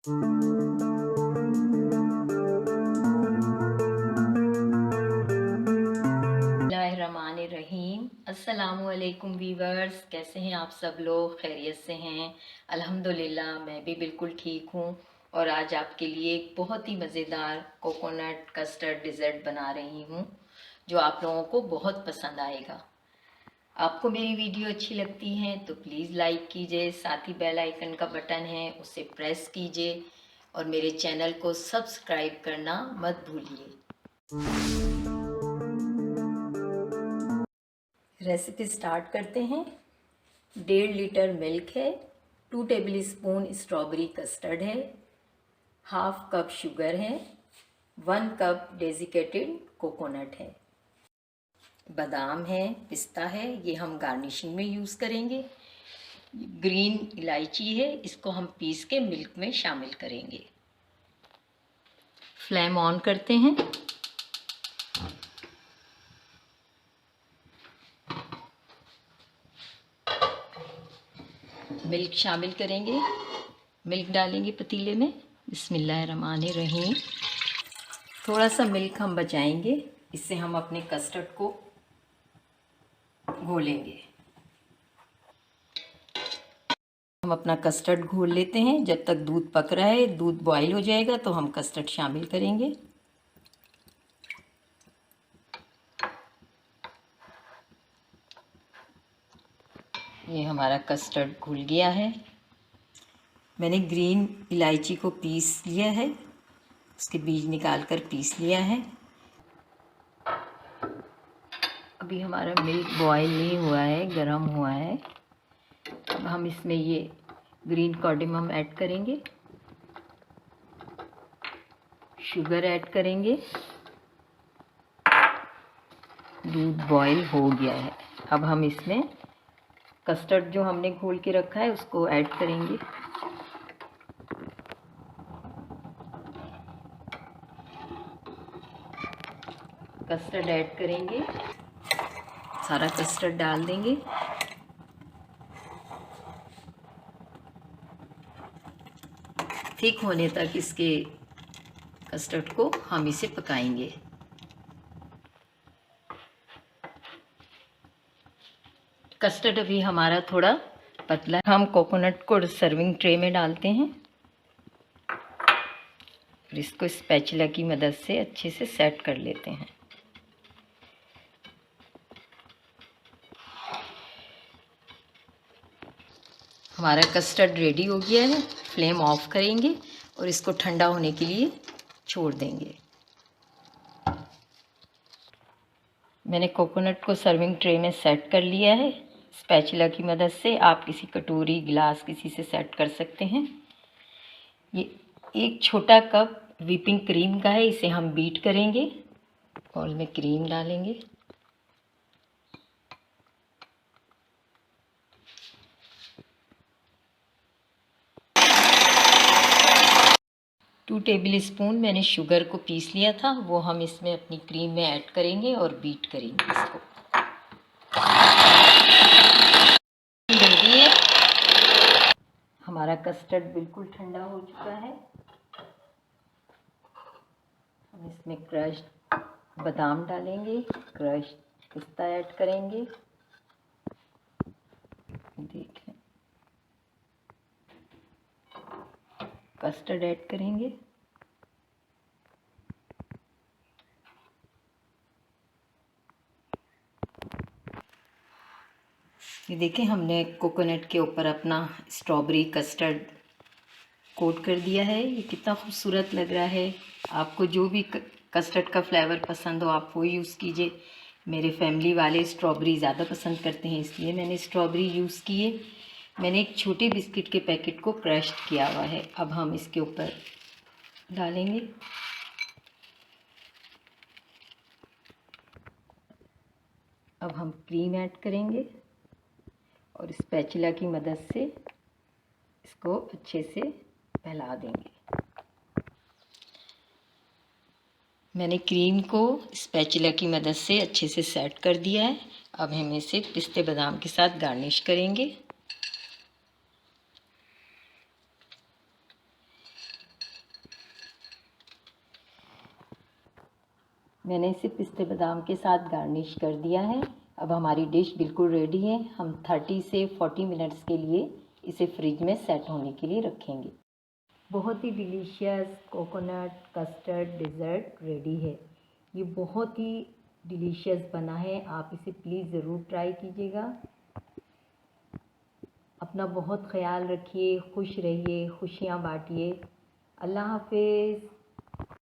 बिस्मिल्लाहिर्रहमानिर्रहीम। अस्सलामुअलैकुम वीवर्स, कैसे हैं आप सब लोग? खैरियत से हैं? अल्हम्दुलिल्लाह मैं भी बिल्कुल ठीक हूँ। और आज आपके लिए एक बहुत ही मज़ेदार कोकोनट कस्टर्ड डिज़र्ट बना रही हूँ जो आप लोगों को बहुत पसंद आएगा। आपको मेरी वीडियो अच्छी लगती है तो प्लीज़ लाइक कीजिए, साथ ही बेल आइकन का बटन है उसे प्रेस कीजिए और मेरे चैनल को सब्सक्राइब करना मत भूलिए। रेसिपी स्टार्ट करते हैं। 1.5 लीटर मिल्क है, 2 टेबल स्पून स्ट्रॉबेरी कस्टर्ड है, हाफ कप शुगर है, 1 कप डेजिकेटेड कोकोनट है, बादाम है, पिस्ता है, ये हम गार्निशिंग में यूज़ करेंगे। ग्रीन इलायची है, इसको हम पीस के मिल्क में शामिल करेंगे। फ्लेम ऑन करते हैं। मिल्क शामिल करेंगे, मिल्क डालेंगे पतीले में। बिस्मिल्लाहिर्रहमानिर्रहीम। थोड़ा सा मिल्क हम बचाएंगे, इससे हम अपने कस्टर्ड को घोलेंगे। हम अपना कस्टर्ड घोल लेते हैं। जब तक दूध पक रहा है, दूध बॉईल हो जाएगा तो हम कस्टर्ड शामिल करेंगे। ये हमारा कस्टर्ड घुल गया है। मैंने ग्रीन इलायची को पीस लिया है, उसके बीज निकाल कर पीस लिया है। अभी हमारा मिल्क बॉईल नहीं हुआ है, गर्म हुआ है। अब हम इसमें ये ग्रीन कार्डेमम ऐड करेंगे, शुगर ऐड करेंगे। दूध बॉईल हो गया है। अब हम इसमें कस्टर्ड जो हमने घोल के रखा है उसको ऐड करेंगे। कस्टर्ड ऐड करेंगे, सारा कस्टर्ड डाल देंगे। थिक होने तक इसके कस्टर्ड को हम इसे पकाएंगे। कस्टर्ड अभी हमारा थोड़ा पतला है। हम कोकोनट को सर्विंग ट्रे में डालते हैं और इसको स्पैचुला की मदद से अच्छे से सेट कर लेते हैं। हमारा कस्टर्ड रेडी हो गया है। फ्लेम ऑफ करेंगे और इसको ठंडा होने के लिए छोड़ देंगे। मैंने कोकोनट को सर्विंग ट्रे में सेट कर लिया है स्पैचुला की मदद से। आप किसी कटोरी, गिलास किसी से सेट कर सकते हैं। ये एक छोटा कप व्हिपिंग क्रीम का है, इसे हम बीट करेंगे। बाउल में क्रीम डालेंगे, टू टेबल स्पून मैंने शुगर को पीस लिया था, वो हम इसमें अपनी क्रीम में ऐड करेंगे और बीट करेंगे इसको। रेडी है। हमारा कस्टर्ड बिल्कुल ठंडा हो चुका है। हम इसमें क्रश्ड बादाम डालेंगे, क्रश्ड पिस्ता ऐड करेंगे। देखें, कस्टर्ड ऐड करेंगे। ये देखें, हमने कोकोनट के ऊपर अपना स्ट्रॉबेरी कस्टर्ड कोट कर दिया है। ये कितना खूबसूरत लग रहा है। आपको जो भी कस्टर्ड का फ्लेवर पसंद हो आप वो यूज़ कीजिए। मेरे फैमिली वाले स्ट्रॉबेरी ज़्यादा पसंद करते हैं, इसलिए मैंने स्ट्रॉबेरी यूज़ की है। मैंने एक छोटे बिस्किट के पैकेट को क्रश किया हुआ है, अब हम इसके ऊपर डालेंगे। अब हम क्रीम ऐड करेंगे और स्पैचुला की मदद से इसको अच्छे से फैला देंगे। मैंने क्रीम को स्पैचुला की मदद से अच्छे से सेट कर दिया है। अब हम इसे पिस्ते बादाम के साथ गार्निश करेंगे। मैंने इसे पिस्ते बादाम के साथ गार्निश कर दिया है। अब हमारी डिश बिल्कुल रेडी है। हम 30 से 40 मिनट्स के लिए इसे फ्रिज में सेट होने के लिए रखेंगे। बहुत ही delicious coconut custard dessert ready है। ये बहुत ही डिलीशियस बना है। आप इसे प्लीज़ ज़रूर ट्राई कीजिएगा। अपना बहुत ख्याल रखिए, खुश रहिए, खुशियाँ बांटिए। अल्लाह हाफ़िज़।